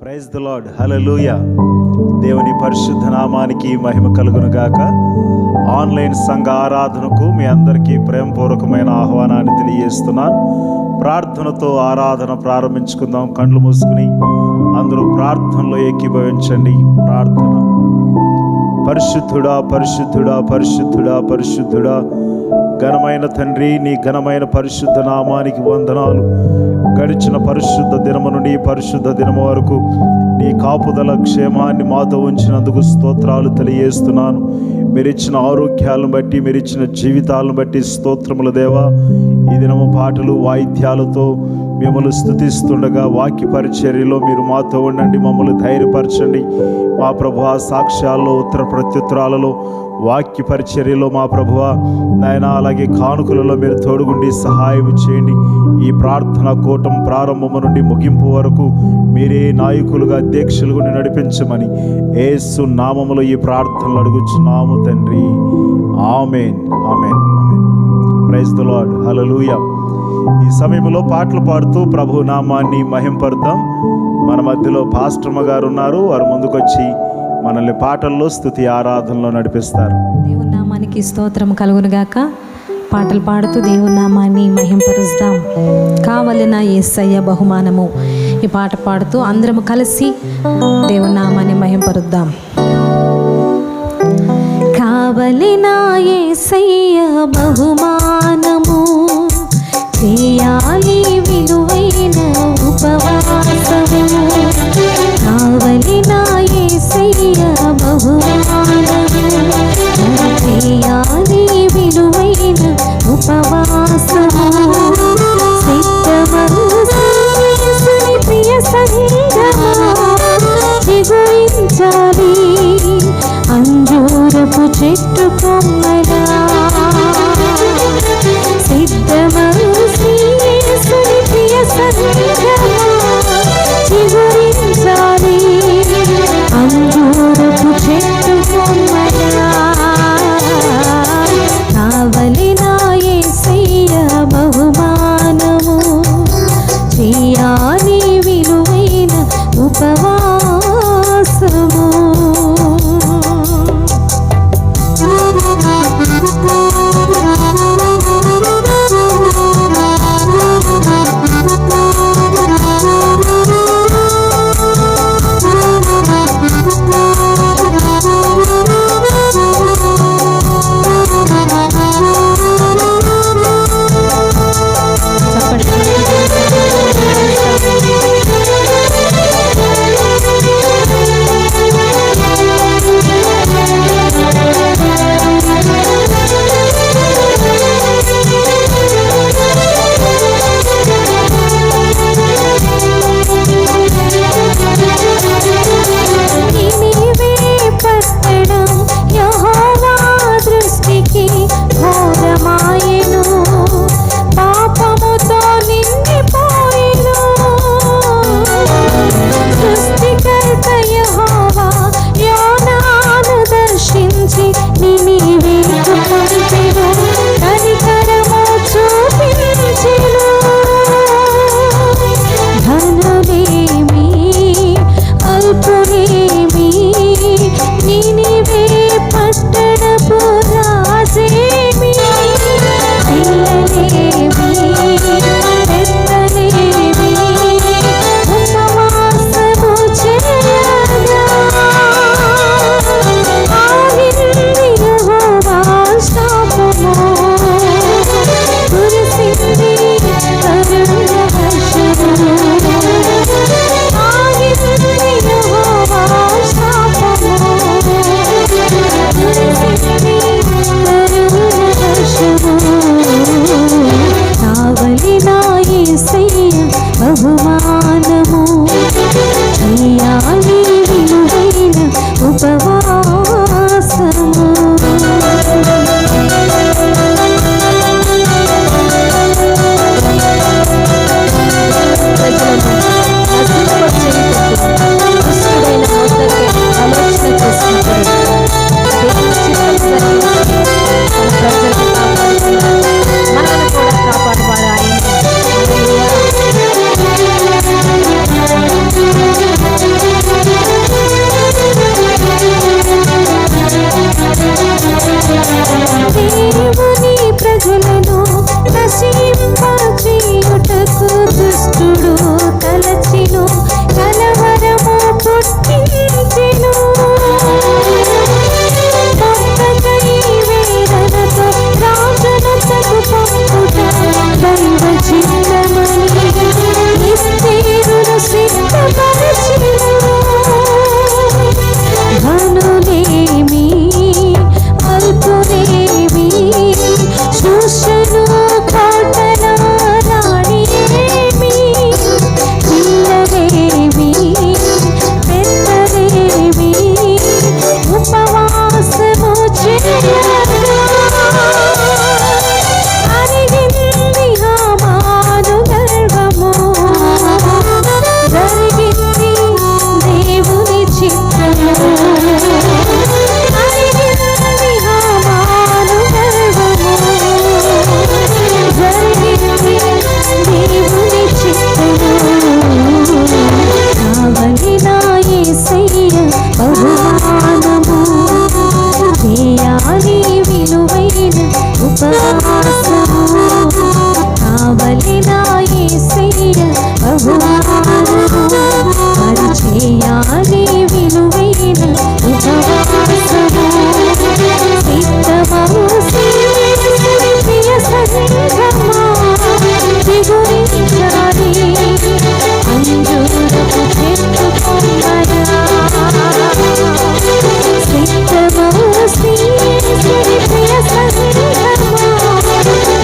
Praise the lord, హల్లెలూయా. దేవుని పరిశుద్ధ నామానికి మహిమ కలుగును గాక. ఆన్లైన్ సంఘ ఆరాధనకు మీ అందరికీ ప్రేమపూర్వకమైన ఆహ్వానాన్ని తెలియజేస్తున్నాను. ప్రార్థనతో ఆరాధన ప్రారంభించుకుందాం. కళ్ళు మూసుకుని అందరూ ప్రార్థనలో ఏకీభవించండి. ప్రార్థన. పరిశుద్ధుడా, పరిశుద్ధుడా, పరిశుద్ధుడా, పరిశుద్ధుడా, ఘనమైన తండ్రి, నీ ఘనమైన పరిశుద్ధ నామానికి వందనాలు. గడిచిన పరిశుద్ధ దినము నుండి పరిశుద్ధ దినము వరకు నీ కాపుదల క్షేమాన్ని మాతో ఉంచినందుకు స్తోత్రాలు తెలియజేస్తున్నాను. మీరిచ్చిన ఆరోగ్యాలను బట్టి, మీరిచ్చిన జీవితాలను బట్టి స్తోత్రముల దేవా. ఈ దినము పాటలు వాయిద్యాలతో మిమ్మల్ని స్తుతిస్తుండగా వాక్య పరిచర్యలో మీరు మాతో ఉండండి, మమ్మల్ని ధైర్యపరచండి. మా ప్రభువా, సాక్ష్యాల్లో, ఉత్తర ప్రత్యుత్తరాలలో, వాక్య పరిచర్యలో మా ప్రభువా నాయన, అలాగే కానుకలలో మీరు తోడుగుండి సహాయం చేయండి. ఈ ప్రార్థన కూటం ప్రారంభము నుండి ముగింపు వరకు మీరే నాయకులుగా, అధ్యక్షులుగా నడిపించమని యేసు నామములో ఈ ప్రార్థనలు అడుగుచున్నాము తండ్రి. ఆమేన్, ఆమేన్, ఆమేన్. ప్రైజ్ ది లార్డ్, హల్లెలూయా. ఈ సమయంలో పాటలు పాడుతూ ప్రభు నామాన్ని మహింపరుద్దాం. మన మధ్యలో పాస్టర్మ గారు ఉన్నారు. వారు ముందుకొచ్చి మనల్ని పాటల్లో స్తుతి ఆరాధనలో నడిపిస్తారు. దేవుని నామానికి స్తోత్రం కలుగునుగాక. పాటలు పాడుతూ దేవుని నామాన్ని మహింపరుద్దాం. కావలెన యేసయ్య బహుమానము. ఈ పాట పాడుతూ అందరం కలిసి దేవుని నామాన్ని మహింపరుద్దాం. కావలెన యేసయ్య బహుమానము, చేయాలి విలువైన ఉపవాసము. కావలెన యేసయ్య బహుమానము, చేయాలి విలువైన ఉపవాసము. సిద్ధమని ప్రియ సంగమా, దిగుయించాలి అంజూరపు చెట్టు కొమ్మలా. సిద్ధమని ప్రియ సంగమా, దిగుయించాలి అంజూరపు చెట్టు కొమ్మలా. కావలెన యేసయ్య బహుమానము, చేయాలి విలువైన ఉపవాసము. బహుమానము, చేయాలి విలువైన ఉపవాసము. మనల్ని కూడా కాపాడువాడు ఆయన. యేసయ్య బహుమానము పరిచేయాలి విలువైన ఉపవాసము సిద్ధమవు శ్రీయేసుని ప్రియ సంఘమా దిగురించాలి అంజూరపు చెట్టు కొమ్మరా సిద్ధమవు శ్రీయేసుని ప్రియ సంఘమా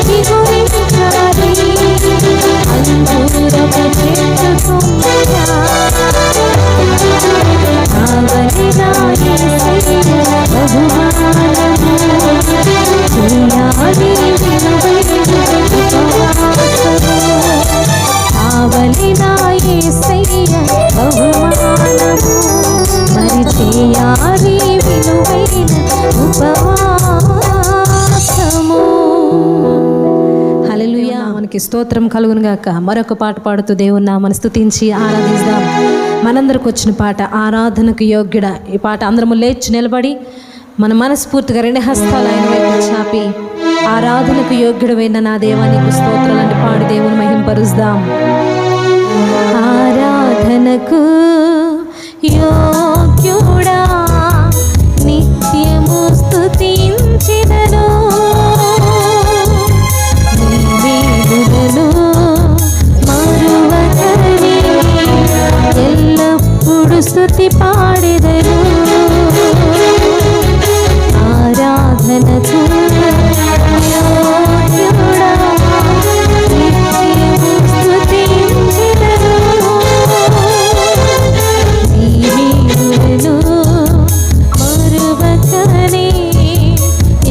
దిగురించాలి అంజూరపు చెట్టు కొమ్మరా కావలినా యేసయ్య బహుమానము చేయాలి విలువైన ఉపవాసము కావలినా యేసయ్య బహుమానము మరి చేయాలి విలువైన ఉపవాసము. హల్లెలూయా. మనకి స్తోత్రం కలుగును గాక. మరొక పాట పాడుతూ దేవుని నామమును స్తుతించి ఆరాధిద్దాం. మనందరికి వచ్చిన పాట ఆరాధనకు యోగ్యుడ. ఈ పాట అందరము లేచి నిలబడి మన మనస్ఫూర్తిగా రెండు హస్తాలు ఆయన వైపు చాపి ఆరాధనకు యోగ్యుడమైన నా దేవా నీకు స్తోత్రాలని పాడి దేవుని మహింపరుద్దాం. ఆరాధనకు యోగ్యుడా నిత్యము స్తుతించెదను నీ వీధులను మరువకనే ఎల్లప్పుడు స్తుతి పాడెదను. ఆరాధనకు యోగ్యుడా నిత్యము స్తుతించెదను నీ వీధులను మరువకనే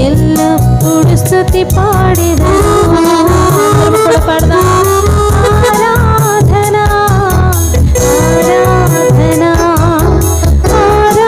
ఎల్లప్పుడు స్తుతి పాడెదను. పాడదాం. ఆరాధన ఆరాధన ఆరాధన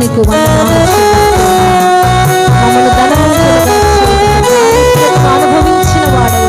నీకు వందనాలు చెల్లిస్తున్నాను. మమ్మల్ని ధనవంతులుగా చేయుటకు అనుభవించిన వాడవు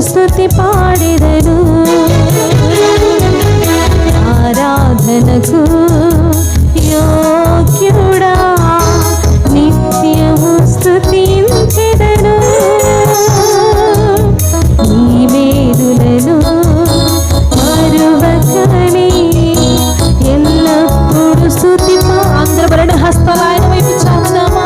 స్తుతి పాడెదను. ఆరాధనకు యోగ్యుడా నిత్యము స్తుతించెదను. నీ మేలులను మరువకని ఎల్లప్పుడూ స్తుతి. అందరూ రెండు హస్తాలు ఆయన వైపు చాపుదామా?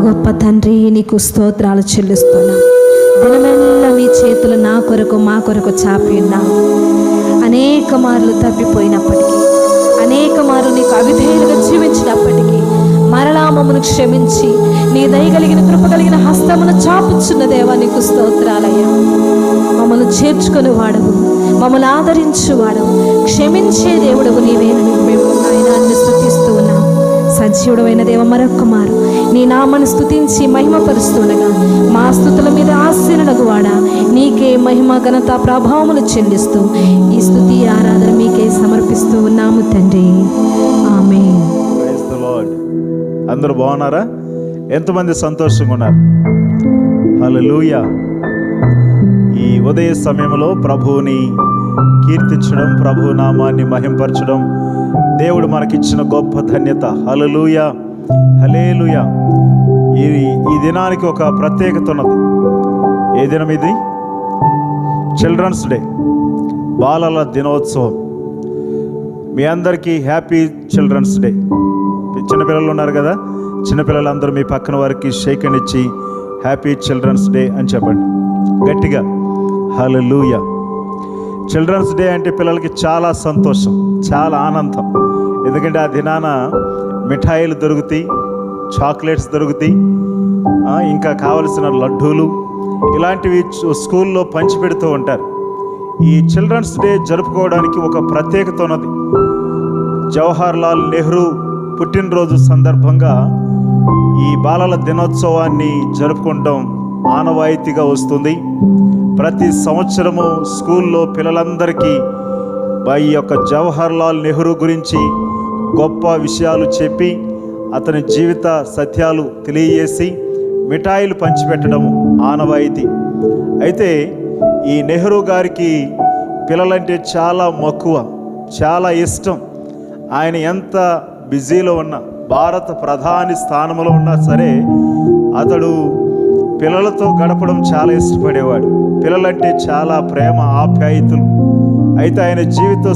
గొప్ప తండ్రి, నీకు స్తోత్రాలు చెల్లిస్తున్నాం. దినమెల్లా నీ చేతులు నా కొరకు మా కొరకు చాపి ఉన్నావు. అనేక మార్లు తప్పిపోయినప్పటికీ, అనేక మార్లు నీకు అవిధేయులుగా జీవించినప్పటికీ మరలా మమ్మను క్షమించి నీ దయ కలిగిన కృప కలిగిన హస్తమును చాపుచున్న దేవా, నీకు స్తోత్రాలయ్యా. మమ్మల్ని చేర్చుకొని వాడవు, మమ్మల్ని ఆదరించు వాడవు, క్షమించే దేవుడవు నీవేనని మేము ఆయనాన్ని స్తుతిస్తూ ఉన్నాం. సజీవుడమైన దేవ, మరొక్క మారు నీ నామను స్తుతించి మహిమపరుస్తుండగా మా స్తుతుల మీద ఆశీనులకు వాడా, నీకే మహిమ ఘనత ప్రభావములు చెల్లిస్తూ ఈ స్తుతి ఆరాధన మీకే సమర్పిస్తూ ఉన్నాము తండ్రి. ఆమేన్. Praise the lord. అందరూ బాగున్నారా? ఎంతమంది సంతోషంగా ఉన్నారు? హల్లెలూయా. ఈ ఉదయ సమయంలో ప్రభువుని కీర్తించడం, ప్రభు నామాన్ని మహింపరచడం దేవుడు మనకిచ్చిన గొప్ప ధన్యత. హల్లెలూయా, హల్లెలూయా. ఈ దినానికి ఒక ప్రత్యేకత ఉన్నది. ఏ దినం ఇది? చిల్డ్రన్స్ డే, బాలల దినోత్సవం. మీ అందరికీ హ్యాపీ చిల్డ్రన్స్ డే. చిన్నపిల్లలు ఉన్నారు కదా, చిన్నపిల్లలందరూ మీ పక్కన వారికి షేక్ హ్యాండ్ ఇచ్చి హ్యాపీ చిల్డ్రన్స్ డే అని చెప్పండి గట్టిగా. హల్లెలూయా. చిల్డ్రన్స్ డే అంటే పిల్లలకి చాలా సంతోషం, చాలా ఆనందం. ఎందుకంటే ఆ దినాన మిఠాయిలు దొరుకుతాయి, చాక్లెట్స్ దొరుకుతాయి, ఇంకా కావలసిన లడ్డూలు ఇలాంటివి స్కూల్లో పంచిపెడుతూ ఉంటారు. ఈ చిల్డ్రన్స్ డే జరుపుకోవడానికి ఒక ప్రత్యేకత ఉన్నది. జవహర్ లాల్ నెహ్రూ పుట్టినరోజు సందర్భంగా ఈ బాలల దినోత్సవాన్ని జరుపుకోవడం ఆనవాయితీగా వస్తుంది. ప్రతి సంవత్సరము స్కూల్లో పిల్లలందరికీ ఈ యొక్క జవహర్ లాల్ నెహ్రూ గురించి గొప్ప విషయాలు చెప్పి అతని జీవిత సత్యాలు తెలియజేసి మిఠాయిలు పంచిపెట్టడము ఆనవాయితీ. అయితే ఈ నెహ్రూ గారికి పిల్లలంటే చాలా మక్కువ, చాలా ఇష్టం. ఆయన ఎంత బిజీలో ఉన్నా, భారత ప్రధాని స్థానంలో ఉన్నా సరే అతడు పిల్లలతో గడపడం చాలా ఇష్టపడేవాడు. పిల్లలంటే చాలా ప్రేమ ఆప్యాయతలు. అయితే ఆయన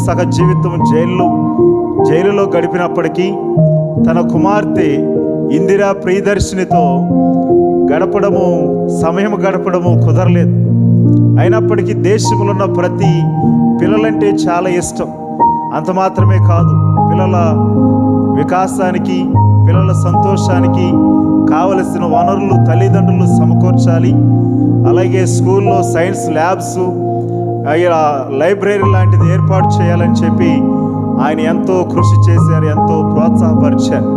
సగ జీవితం జైలులో గడిపినప్పటికీ తన కుమార్తె ఇందిరా ప్రియదర్శినితో సమయం గడపడము కుదరలేదు. అయినప్పటికీ దేశంలో ఉన్న ప్రతి పిల్లలంటే చాలా ఇష్టం. అంత మాత్రమే కాదు, పిల్లల వికాసానికి, పిల్లల సంతోషానికి కావలసిన వనరులు తల్లిదండ్రులు సమకూర్చాలి. అలాగే స్కూల్లో సైన్స్ ల్యాబ్స్, లైబ్రరీ లాంటిది ఏర్పాటు చేయాలని చెప్పి ఆయన ఎంతో కృషి చేశారు, ఎంతో ప్రోత్సాహపరిచారు.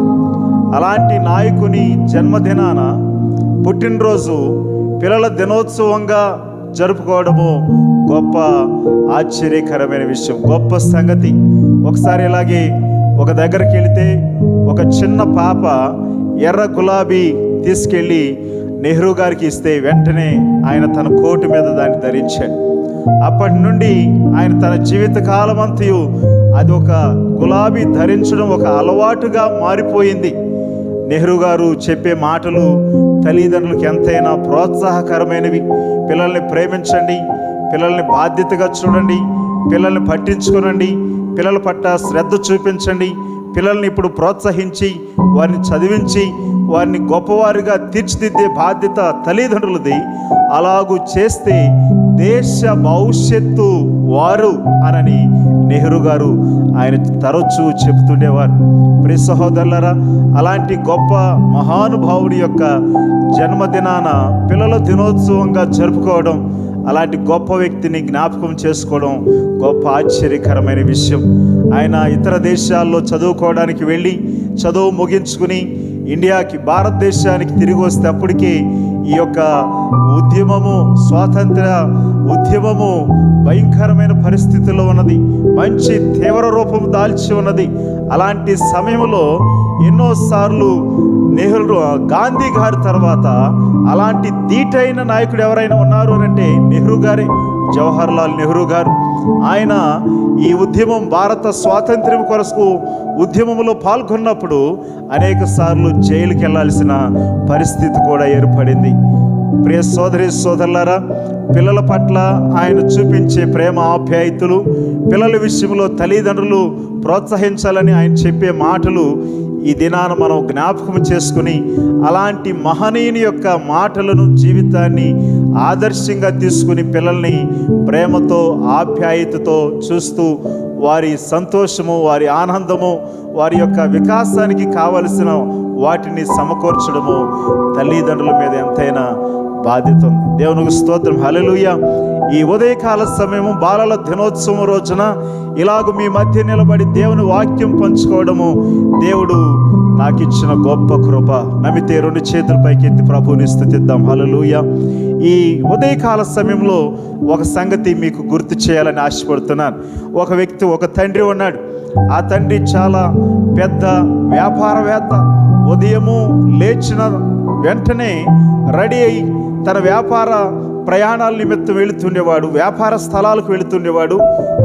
అలాంటి నాయకుని జన్మదినాన పుట్టినరోజు పిల్లల దినోత్సవంగా జరుపుకోవడము గొప్ప ఆశ్చర్యకరమైన విషయం, గొప్ప సంగతి. ఒకసారి ఇలాగే ఒక దగ్గరికి వెళితే ఒక చిన్న పాప ఎర్ర గులాబీ తీసుకెళ్ళి నెహ్రూ గారికి ఇస్తే వెంటనే ఆయన తన కోటు మీద దాన్ని ధరించాడు. అప్పటి నుండి ఆయన తన జీవితకాలం అంతయు అది ఒక గులాబీ ధరించడం ఒక అలవాటుగా మారిపోయింది. నెహ్రూ గారు చెప్పే మాటలు తల్లిదండ్రులకు ఎంతైనా ప్రోత్సాహకరమైనవి. పిల్లల్ని ప్రేమించండి, పిల్లల్ని బాధ్యతగా చూడండి, పిల్లల్ని పట్టించుకోనండి, పిల్లల పట్ల శ్రద్ధ చూపించండి, పిల్లల్ని ఇప్పుడు ప్రోత్సహించి వారిని చదివించి వారిని గొప్పవారిగా తీర్చిదిద్దే బాధ్యత తల్లిదండ్రులది. అలాగూ చేస్తే దేశ భవిష్యత్తు వారు అనని నెహ్రూ గారు ఆయన తరచూ చెబుతుండేవారు. ప్రియ సహోదరులారా, అలాంటి గొప్ప మహానుభావుడి యొక్క జన్మదినాన పిల్లల దినోత్సవంగా జరుపుకోవడం, అలాంటి గొప్ప వ్యక్తిని జ్ఞాపకం చేసుకోవడం గొప్ప ఆశ్చర్యకరమైన విషయం. ఆయన ఇతర దేశాల్లో చదువుకోవడానికి వెళ్ళి చదువు ముగించుకుని ఇండియాకి, భారతదేశానికి తిరిగి వస్తే అప్పటికే ఈ యొక్క ఉద్యమము, స్వాతంత్ర ఉద్యమము భయంకరమైన పరిస్థితుల్లో ఉన్నది, మంచి తీవ్ర రూపం దాల్చి ఉన్నది. అలాంటి సమయంలో ఎన్నోసార్లు గాంధీ గారి తర్వాత అలాంటి ధీటైన నాయకుడు ఎవరైనా ఉన్నారు అంటే నెహ్రూ గారే, జవహర్ లాల్ నెహ్రూ గారు. ఆయన ఈ ఉద్యమం, భారత స్వాతంత్ర్యం కొరకు ఉద్యమంలో పాల్గొన్నప్పుడు అనేక సార్లు జైలుకి వెళ్ళాల్సిన పరిస్థితి కూడా ఏర్పడింది. ప్రియ సోదరి సోదరులారా, పిల్లల పట్ల ఆయన చూపించే ప్రేమ ఆప్యాయతలు, పిల్లల విషయంలో తల్లిదండ్రులు ప్రోత్సహించాలని ఆయన చెప్పే మాటలు ఈ దినాన మనం జ్ఞాపకం చేసుకుని అలాంటి మహనీయుని యొక్క మాటలను, జీవితాన్ని ఆదర్శంగా తీసుకుని పిల్లల్ని ప్రేమతో ఆప్యాయతతో చూస్తూ వారి సంతోషము, వారి ఆనందము, వారి యొక్క వికాసానికి కావలసిన వాటిని సమకూర్చడము తల్లిదండ్రుల మీద ఎంతైనా బాధ్యత ఉంది. దేవునికి స్తోత్రం, హల్లెలూయా. ఈ ఉదయకాల సమయము బాలల దినోత్సవం రోజున ఇలాగ మీ మధ్య నిలబడి దేవుని వాక్యం పంచుకోవడము దేవుడు నాకు ఇచ్చిన గొప్ప కృప. నమ్మితే రెండు చేతుల పైకి ఎత్తి ప్రభువుని స్తుతిద్దాం. హల్లెలూయా. ఈ ఉదయకాల సమయంలో ఒక సంగతి మీకు గుర్తు చేయాలని ఆశపడుతున్నాను. ఒక వ్యక్తి, ఒక తండ్రి ఉన్నాడు. ఆ తండ్రి చాలా పెద్ద వ్యాపారవేత్త. ఉదయము లేచిన వెంటనే రెడీ అయి తన వ్యాపార ప్రయాణాల నిమిత్తం వెళుతుండేవాడు, వ్యాపార స్థలాలకు వెళుతుండేవాడు.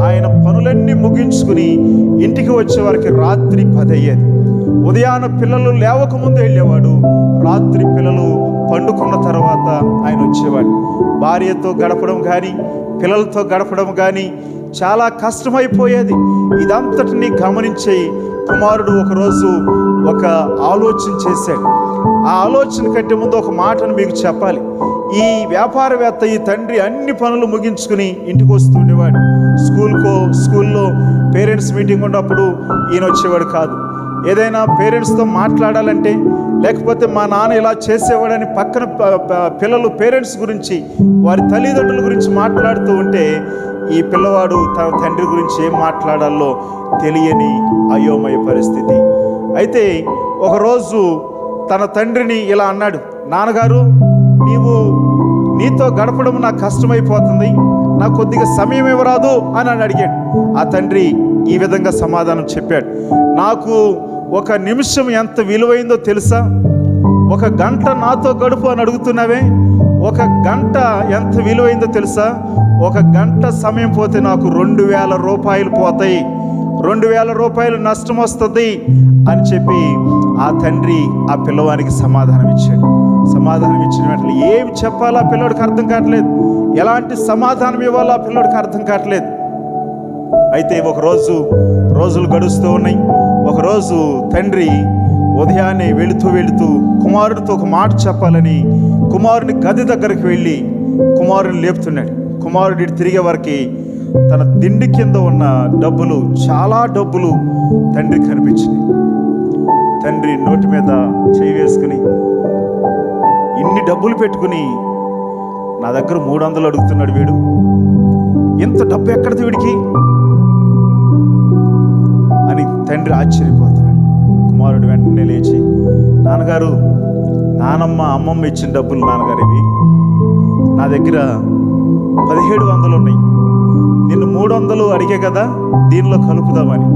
ఆయన పనులన్నీ ముగించుకుని ఇంటికి వచ్చే వారికి రాత్రి 10 అయ్యేది. ఉదయాన పిల్లలు లేవకముందు వెళ్ళేవాడు, రాత్రి పిల్లలు పండుకున్న తర్వాత ఆయన వచ్చేవాడు. భార్యతో గడపడం కానీ, పిల్లలతో గడపడం కానీ చాలా కష్టమైపోయేది. ఇదంతటిని గమనించే కుమారుడు ఒకరోజు ఒక ఆలోచన చేశాడు. ఆ ఆలోచన కంటే ముందు ఒక మాటను మీకు చెప్పాలి. ఈ వ్యాపారవేత్త, ఈ తండ్రి అన్ని పనులు ముగించుకుని ఇంటికి వస్తుండేవాడు. స్కూల్లో పేరెంట్స్ మీటింగ్ ఉన్నప్పుడు ఈయన వచ్చేవాడు కాదు. ఏదైనా పేరెంట్స్తో మాట్లాడాలంటే లేకపోతే మా నాన్న ఇలా చేసేవాడని పక్కన పిల్లలు పేరెంట్స్ గురించి, వారి తల్లిదండ్రుల గురించి మాట్లాడుతూ ఉంటే ఈ పిల్లవాడు తన తండ్రి గురించి ఏం మాట్లాడాలో తెలియని అయోమయ పరిస్థితి. అయితే ఒకరోజు తన తండ్రిని ఇలా అన్నాడు, నాన్నగారు నీతో గడపడం నాకు కష్టమైపోతుంది, నాకు కొద్దిగా సమయం ఇవ్వరాదు అని అడిగాడు. ఆ తండ్రి ఈ విధంగా సమాధానం చెప్పాడు, నాకు ఒక నిమిషం ఎంత విలువైందో తెలుసా? 1 గంట నాతో గడుపు అని అడుగుతున్నావే, 1 గంట ఎంత విలువైందో తెలుసా? 1 గంట సమయం పోతే నాకు 2000 రూపాయలు పోతాయి, 2000 రూపాయలు నష్టం వస్తుంది అని చెప్పి ఆ తండ్రి ఆ పిల్లవానికి సమాధానం ఇచ్చాడు. సమాధానం ఇచ్చిన వెంటనే ఏం చెప్పాలో ఆ పిల్లడికి అర్థం కావట్లేదు, ఎలాంటి సమాధానం ఇవ్వాలో ఆ పిల్లడికి అర్థం కావట్లేదు. అయితే రోజులు గడుస్తూ ఉన్నాయి. ఒకరోజు తండ్రి ఉదయాన్నే వెళుతూ కుమారుడితో ఒక మాట చెప్పాలని కుమారుని గది దగ్గరికి వెళ్ళి కుమారుని లేపుతున్నాడు. కుమారుడి తిరిగే వరకు తన దిండి కింద ఉన్న డబ్బులు, చాలా డబ్బులు తండ్రికి కనిపించినాయి. తండ్రి నోటి మీద చేయి వేసుకుని, ఇన్ని డబ్బులు పెట్టుకుని నా దగ్గర 300 అడుగుతున్నాడు వీడు, ఇంత డబ్బు ఎక్కడిది వీడికి అని తండ్రి ఆశ్చర్యపోతున్నాడు. కుమారుడు వెంటనే లేచి, నాన్నగారు, అమ్మమ్మ ఇచ్చిన డబ్బులు నాన్నగారు, ఇవి నా దగ్గర 1700 ఉన్నాయి, నిన్ను 300 అడిగే కదా, దీనిలో కలుపుదామని.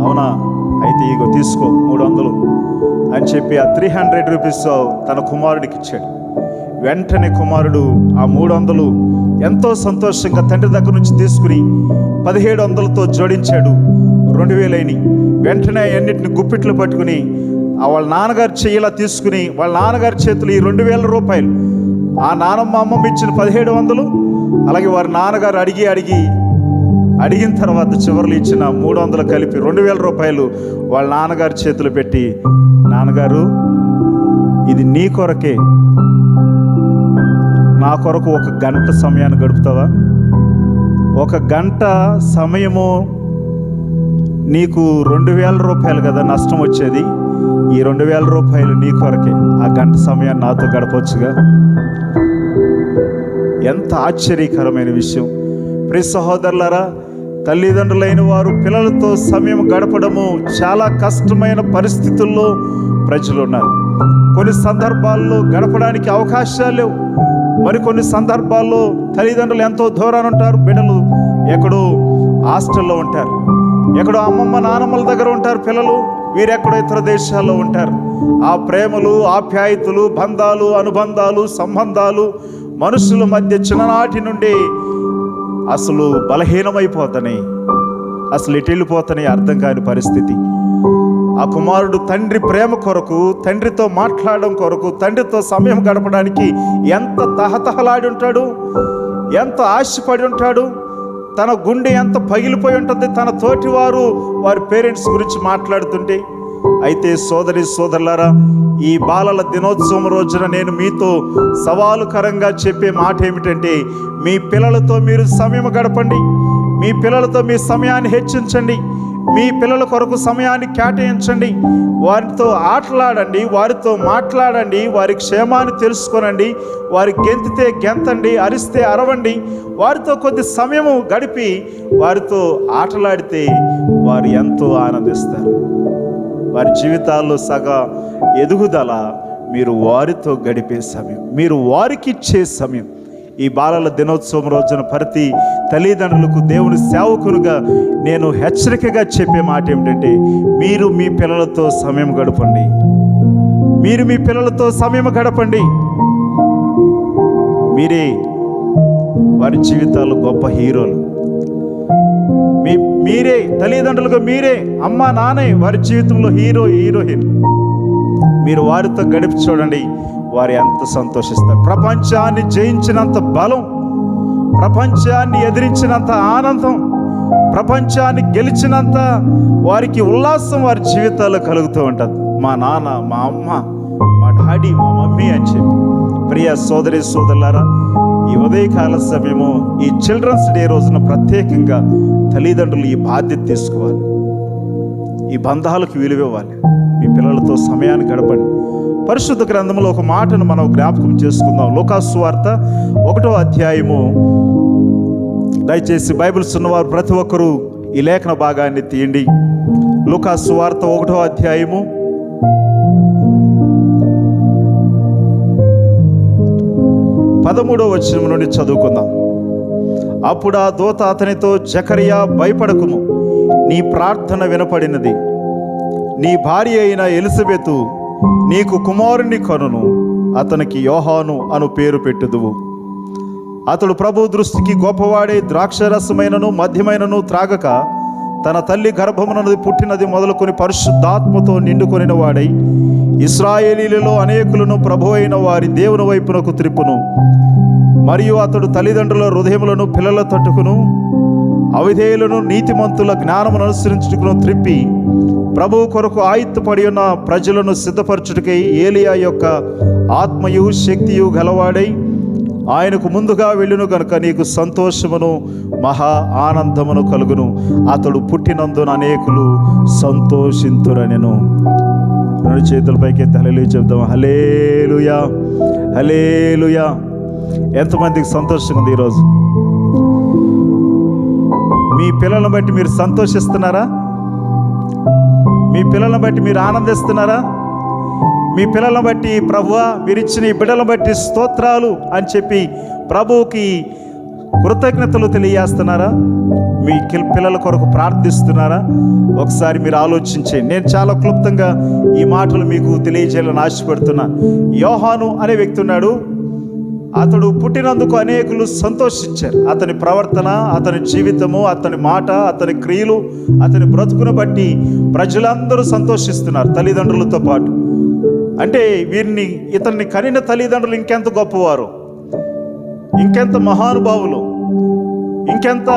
అవునా, అయితే ఇగో తీసుకో 300 అని చెప్పి ఆ 300 రూపీస్ తన కుమారుడికి ఇచ్చాడు. వెంటనే కుమారుడు ఆ 300 ఎంతో సంతోషంగా తండ్రి దగ్గర నుంచి తీసుకుని 1700తో జోడించాడు, 2000 అయినాయి. వెంటనే అన్నిటిని గుప్పిట్లు పట్టుకుని వాళ్ళ నాన్నగారి చెయ్యిలా తీసుకుని వాళ్ళ నాన్నగారి చేతులు ఈ 2000 రూపాయలు, ఆ నానమ్మ అమ్మమ్మ ఇచ్చిన 1700, అలాగే వారి నాన్నగారు అడిగిన తర్వాత చివరిలో ఇచ్చిన 300 కలిపి 2000 రూపాయలు వాళ్ళ నాన్నగారి చేతులు పెట్టి, నాన్నగారు, ఇది నీ కొరకే, నా కొరకు 1 గంట సమయాన్ని గడుపుతావా? 1 గంట సమయము నీకు 2000 రూపాయలు కదా నష్టం వచ్చేది, ఈ 2000 రూపాయలు నీ కొరకే, ఆ గంట సమయాన్ని నాతో గడపవచ్చుగా. ఎంత ఆశ్చర్యకరమైన విషయం. ప్రియ సహోదరులారా, తల్లిదండ్రులైన వారు పిల్లలతో సమయం గడపడము చాలా కష్టమైన పరిస్థితుల్లో ప్రజలు ఉన్నారు. కొన్ని సందర్భాల్లో గడపడానికి అవకాశాలు లేవు, మరికొన్ని సందర్భాల్లో తల్లిదండ్రులు ఎంతో దూరాన ఉంటారు, బిడ్డలు ఎక్కడో హాస్టల్లో ఉంటారు, ఎక్కడో అమ్మమ్మ నానమ్మల దగ్గర ఉంటారు పిల్లలు, వీరెక్కడో ఇతర దేశాల్లో ఉంటారు. ఆ ప్రేమలు, ఆప్యాయతలు, బంధాలు, అనుబంధాలు, సంబంధాలు మనుషుల మధ్య చిన్ననాటి నుండి అసలు బలహీనమైపోతాయి, అసలు ఎటు వెళ్ళిపోతాయి అర్థం కాని పరిస్థితి. ఆ కుమారుడు తండ్రి ప్రేమ కొరకు, తండ్రితో మాట్లాడడం కొరకు, తండ్రితో సమయం గడపడానికి ఎంత తహతహలాడి ఉంటాడు, ఎంత ఆశపడి ఉంటాడు, తన గుండె ఎంత పగిలిపోయి ఉంటుంది తన తోటి వారి పేరెంట్స్ గురించి మాట్లాడుతుంటే. అయితే సోదరులారా, ఈ బాలల దినోత్సవం రోజున నేను మీతో సవాలుకరంగా చెప్పే మాట ఏమిటంటే, మీ పిల్లలతో మీరు సమయం గడపండి, మీ పిల్లలతో మీ సమయాన్ని హెచ్చించండి, మీ పిల్లల కొరకు సమయాన్ని కేటాయించండి, వారితో ఆటలాడండి, వారితో మాట్లాడండి, వారి క్షేమాన్ని తెలుసుకోనండి, వారి గెంతితే గెంతండి, అరిస్తే అరవండి, వారితో కొద్ది సమయము గడిపి వారితో ఆటలాడితే వారు ఎంతో ఆనందిస్తారు. వారి జీవితాల్లో సగ ఎదుగుదల మీరు వారితో గడిపే సమయం, మీరు వారికి ఇచ్చే సమయం. ఈ బాలల దినోత్సవం రోజున ప్రతి తల్లిదండ్రులకు, దేవుని సేవకులుగా నేను హెచ్చరికగా చెప్పే మాట ఏమిటంటే, మీరు మీ పిల్లలతో సమయం గడపండి, మీరు మీ పిల్లలతో సమయం గడపండి. మీరే వారి జీవితాల్లో గొప్ప హీరోలు. మీరే తల్లిదండ్రులుగా, మీరే అమ్మ నాన్నే వారి జీవితంలో హీరోయిన్. మీరు వారితో గడిపి చూడండి, వారు ఎంత సంతోషిస్తారు. ప్రపంచాన్ని జయించినంత బలం, ప్రపంచాన్ని ఎదిరించినంత ఆనందం, ప్రపంచాన్ని గెలిచినంత వారికి ఉల్లాసం వారి జీవితాల్లో కలుగుతూ ఉంటుంది. మా నాన్న, మా అమ్మ, మా డాడీ, మా మమ్మీ అని చెప్పి. ప్రియ సోదరులారా, ఈ ఉదయకాల సమయము, ఈ చిల్డ్రన్స్ డే రోజున ప్రత్యేకంగా తల్లిదండ్రులు ఈ బాధ్యత తీసుకోవాలి, ఈ బంధాలకు విలువివ్వాలి. మీ పిల్లలతో సమయాన్ని గడపండి. పరిశుద్ధ గ్రంథంలో ఒక మాటను మనం జ్ఞాపకం చేసుకుందాం. లూకాసు సువార్త 1వ అధ్యాయము. దయచేసి బైబిల్స్ ఉన్నవారు ప్రతి ఒక్కరూ ఈ లేఖన భాగాన్ని తీయండి. లూకాసు సువార్త 1వ అధ్యాయము 13వ వచనం నుండి చదువుకుందాం. అప్పుడు ఆ దూత అతనితో, జకరియా, భయపడకుము, నీ ప్రార్థన వినపడినది. నీ భార్య అయిన ఎలిజబెతు నీకు కుమారుని కనును, అతనికి యోహాను అను పేరు పెట్టుదువు. అతడు ప్రభు దృష్టికి గొప్పవాడే, ద్రాక్షరసమైనను మద్యమైనను త్రాగక తన తల్లి గర్భమునది పుట్టినది మొదలుకొని పరిశుద్ధాత్మతో నిండుకొనిన వాడై ఇశ్రాయేలీలలో అనేకులను ప్రభు అయిన వారి దేవుని వైపునకు త్రిప్పును. మరియు అతడు తల్లిదండ్రుల హృదయములను పిల్లల తట్టుకును, అవిధేయులను నీతిమంతుల జ్ఞానమును అనుసరించుటకును త్రిప్పి ప్రభువు కొరకు ఆయుత్తపడి ఉన్న ప్రజలను సిద్ధపరచుటకై ఏలియా యొక్క ఆత్మయు శక్తియు గలవాడై ఆయనకు ముందుగా వెళ్ళును గనుక నీకు సంతోషమును మహా ఆనందమును కలుగును. అతడు పుట్టినందున అనేకులు సంతోషింతురనెను. 2 చేతులపైకి హల్లెలూయా చెప్దాం. హల్లెలూయా, హల్లెలూయా. ఎంతమందికి సంతోషంగా ఉంది ఈరోజు? మీ పిల్లలను బట్టి మీరు సంతోషిస్తున్నారా? మీ పిల్లలను బట్టి మీరు ఆనందిస్తున్నారా? మీ పిల్లలను బట్టి ప్రభువా మీరు ఇచ్చిన ఈ బిడ్డలను బట్టి స్తోత్రాలు అని చెప్పి ప్రభువుకి కృతజ్ఞతలు తెలియజేస్తున్నారా? మీ పిల్లల కొరకు ప్రార్థిస్తున్నారా? ఒకసారి మీరు ఆలోచించండి. నేను చాలా క్లుప్తంగా ఈ మాటలు మీకు తెలియజేయాలని ఆశపడుతున్నా. యోహాను అనే వ్యక్తి ఉన్నాడు. అతడు పుట్టినందుకు అనేకులు సంతోషించారు. అతని ప్రవర్తన, అతని జీవితము, అతని మాట, అతని క్రియలు, అతని బ్రతుకును బట్టి ప్రజలందరూ సంతోషిస్తున్నారు, తల్లిదండ్రులతో పాటు. అంటే ఇతన్ని కనిన తల్లిదండ్రులు ఇంకెంత గొప్పవారు, ఇంకెంత మహానుభావులు, ఇంకెంత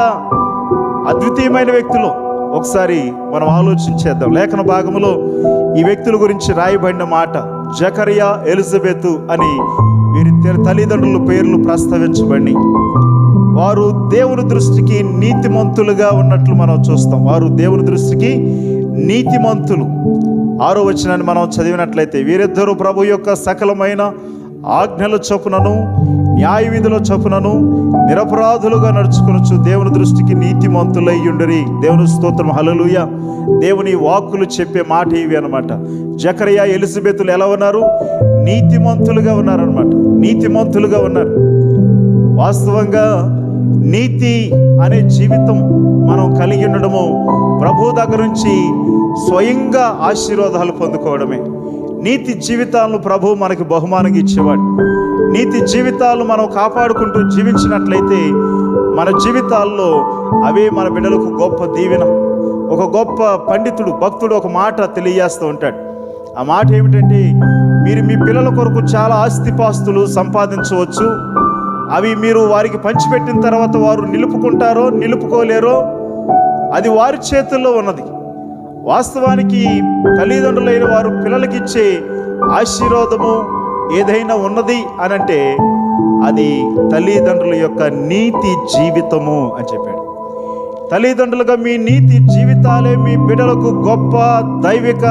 అద్వితీయమైన వ్యక్తులు ఒకసారి మనం ఆలోచించేద్దాం. లేఖన భాగంలో ఈ వ్యక్తుల గురించి రాయబడిన మాట, జకరియా, ఎలిజబెతు అని వీరి తల్లిదండ్రుల పేర్లు ప్రస్తావించబడి వారు దేవుని దృష్టికి నీతిమంతులుగా ఉన్నట్లు మనం చూస్తాం. వారు దేవుని దృష్టికి నీతిమంతులు. 6వ వచనాన్ని మనం చదివినట్లయితే, వీరిద్దరూ ప్రభు యొక్క సకలమైన ఆజ్ఞల చొప్పునను న్యాయ విధుల చొప్పునను నిరపరాధులుగా నడుచుకొనొచ్చు దేవుని దృష్టికి నీతిమంతులై ఉండిరి. దేవుని స్తోత్రం, హల్లెలూయా. దేవుని వాక్కులు చెప్పే మాట ఇవి అనమాట. జకరియా, ఎలిజబెతులు ఎలా ఉన్నారు? నీతిమంతులుగా ఉన్నారనమాట. నీతిమంతులుగా ఉన్నారు. వాస్తవంగా నీతి అనే జీవితం మనం కలిగి ఉండడము ప్రభు దగ్గర నుంచి స్వయంగా ఆశీర్వాదాలు పొందుకోవడమే. నీతి జీవితాలను ప్రభు మనకి బహుమానంగా ఇచ్చేవాడు. నీతి జీవితాలు మనం కాపాడుకుంటూ జీవించినట్లయితే మన జీవితాల్లో అవే మన బిడ్డలకు గొప్ప దీవెన. ఒక గొప్ప పండితుడు, భక్తుడు ఒక మాట తెలియజేస్తూ ఉంటాడు. ఆ మాట ఏమిటంటే, మీరు మీ పిల్లల కొరకు చాలా ఆస్తిపాస్తులు సంపాదించవచ్చు. అవి మీరు వారికి పంచిపెట్టిన తర్వాత వారు నిలుపుకుంటారో నిలుపుకోలేరో అది వారి చేతుల్లో ఉన్నది. వాస్తవానికి తల్లిదండ్రులైన వారు పిల్లలకిచ్చే ఆశీర్వాదము ఏదైనా ఉన్నది అనంటే అది తల్లిదండ్రుల యొక్క నీతి జీవితము అని చెప్పాడు. తల్లిదండ్రులుగా మీ నీతి జీవితాలే మీ బిడ్డలకు గొప్ప దైవిక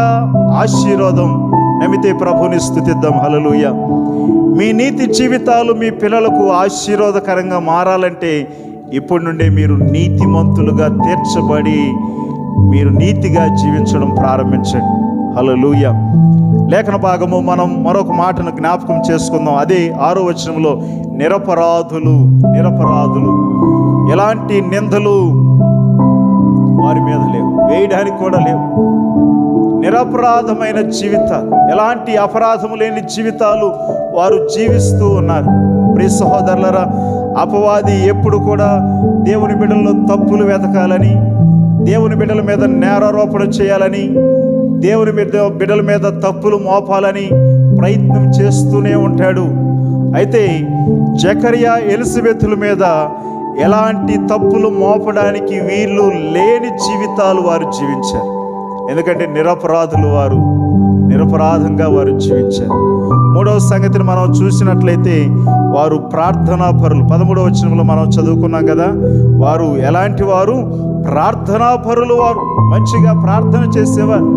ఆశీర్వాదం. నమ్మితే ప్రభుని స్తుతిద్దాం. హల్లెలూయా. మీ నీతి జీవితాలు మీ పిల్లలకు ఆశీర్వాదకరంగా మారాలంటే ఇప్పటి నుండే మీరు నీతిమంతులుగా తీర్చబడి మీరు నీతిగా జీవించడం ప్రారంభించండి. హల్లెలూయా. లేఖన భాగము మనం మరొక మాటను జ్ఞాపకం చేసుకుందాం. అదే 6వ వచనంలో, నిరపరాధులు. నిరపరాధులు. ఎలాంటి నిందలు వారి మీద లేవు, వేయడానికి కూడా లేవు. నిరపరాధమైన జీవితాలు, ఎలాంటి అపరాధము లేని జీవితాలు వారు జీవిస్తూ ఉన్నారు. ప్రియ సహోదరులారా, అపవాది ఎప్పుడు కూడా దేవుని బిడ్డల్లో తప్పులు వెతకాలని, దేవుని బిడ్డల మీద నేరారోపణ చేయాలని, దేవుని బిడ్డల మీద తప్పులు మోపాలని ప్రయత్నం చేస్తూనే ఉంటాడు. అయితే జకరియా, ఎలిజబెతుల మీద ఎలాంటి తప్పులు మోపడానికి వీళ్ళు లేని జీవితాలు వారు జీవించారు. ఎందుకంటే నిరపరాధులు, వారు నిరపరాధంగా వారు జీవించారు. 3వ సంగతిని మనం చూసినట్లయితే వారు ప్రార్థనా పరులు. 13వ వచనంలో మనం చదువుకున్నాం కదా, వారు ఎలాంటి వారు? ప్రార్థనా పరులు. వారు మంచిగా ప్రార్థన చేసేవారు.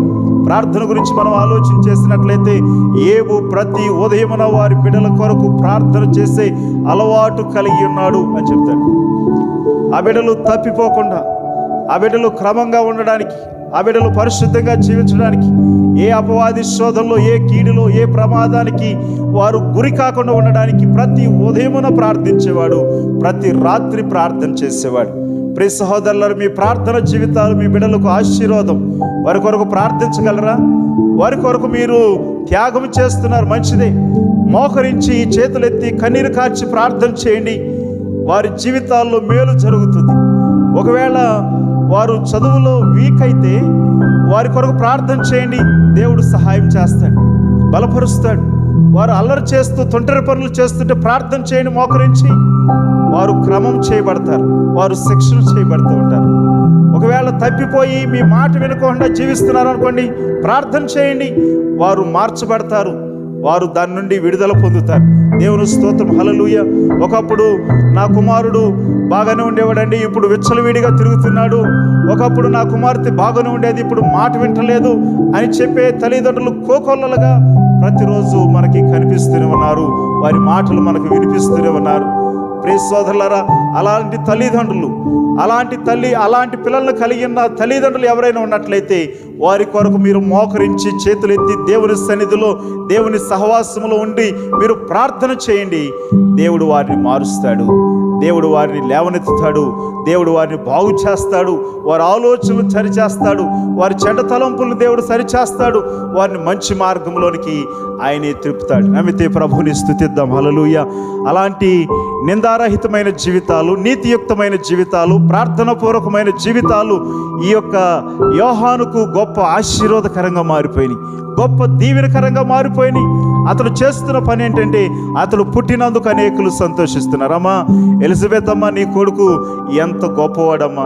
ప్రార్థన గురించి మనం ఆలోచన చేసినట్లయితే ఏబు ప్రతి ఉదయమున వారి బిడ్డల కొరకు ప్రార్థన చేసే అలవాటు కలిగి ఉన్నాడు అని చెప్తాడు. ఆ బిడ్డలు తప్పిపోకుండా, ఆ బిడ్డలు క్రమంగా ఉండడానికి, ఆ బిడ్డలు పరిశుద్ధంగా జీవించడానికి, ఏ అపవాది శోధనలో, ఏ కీడులో, ఏ ప్రమాదానికి వారు గురి కాకుండా ఉండడానికి ప్రతి ఉదయమున ప్రార్థించేవాడు, ప్రతి రాత్రి ప్రార్థన చేసేవాడు. ప్రియ సహోదరులారా, మీ ప్రార్థన జీవితాలు మీ బిడ్డలకు ఆశీర్వాదం. వారి కొరకు ప్రార్థించగలరా? వారి కొరకు మీరు త్యాగం చేస్తున్నారు, మంచిదే. మోకరించి చేతులెత్తి కన్నీరు కార్చి ప్రార్థన చేయండి. వారి జీవితాల్లో మేలు జరుగుతుంది. ఒకవేళ వారు చదువులో వీక్ అయితే వారి కొరకు ప్రార్థన చేయండి, దేవుడు సహాయం చేస్తాడు, బలపరుస్తాడు. వారు అల్లరి చేస్తూ తొంటరి పనులు చేస్తుంటే ప్రార్థన చేయండి, మోకరించి. వారు క్రమం చేయబడతారు, వారు శిక్షణ చేయబడుతూ ఉంటారు. ఒకవేళ తప్పిపోయి మీ మాట వినకుండా జీవిస్తున్నారు అనుకోండి, ప్రార్థన చేయండి, వారు మార్చబడతారు, వారు దాని నుండి విడుదల పొందుతారు. దేవుని స్తోత్రం, హల్లెలూయా. ఒకప్పుడు నా కుమారుడు బాగానే ఉండేవాడండి, ఇప్పుడు విచ్చలవిడిగా తిరుగుతున్నాడు. ఒకప్పుడు నా కుమార్తె బాగానే ఉండేది, ఇప్పుడు మాట వింటలేదు అని చెప్పే తల్లిదండ్రులు కోకొల్లలుగా ప్రతిరోజు మనకి కనిపిస్తూనే ఉన్నారు. వారి మాటలు మనకు వినిపిస్తూనే ఉన్నారు. ప్రియ సోదరులారా, అలాంటి తల్లిదండ్రులు, అలాంటి పిల్లలను కలిగిన తల్లిదండ్రులు ఎవరైనా ఉన్నట్లయితే వారి కొరకు మీరు మోకరించి చేతులెత్తి దేవుని సన్నిధిలో, దేవుని సహవాసంలో ఉండి మీరు ప్రార్థన చేయండి. దేవుడు వారిని మారుస్తాడు, దేవుడు వారిని లేవనెత్తుతాడు, దేవుడు వారిని బాగు చేస్తాడు, వారి ఆలోచనలు సరిచేస్తాడు, వారి చెడ్డ తలంపులను దేవుడు సరిచేస్తాడు, వారిని మంచి మార్గంలోనికి ఆయనే త్రిప్పుతాడు. నమ్మితే ప్రభువుని స్తుతిద్దాం, హల్లెలూయా. అలాంటి నిందారహితమైన జీవితాలు, నీతియుక్తమైన జీవితాలు, ప్రార్థనాపూర్వకమైన జీవితాలు ఈ యొక్క యోహానుకు గొప్ప ఆశీర్వాదకరంగా మారిపోయినాయి, గొప్ప దీవెనకరంగా మారిపోయినాయి. అతను చేస్తున్న పని ఏంటంటే, అతను పుట్టినందుకు అనేకులు సంతోషిస్తున్నారు. అమ్మా ఎలిజబెత్ అమ్మ, నీ కొడుకు ఎంత గొప్పవాడమ్మా,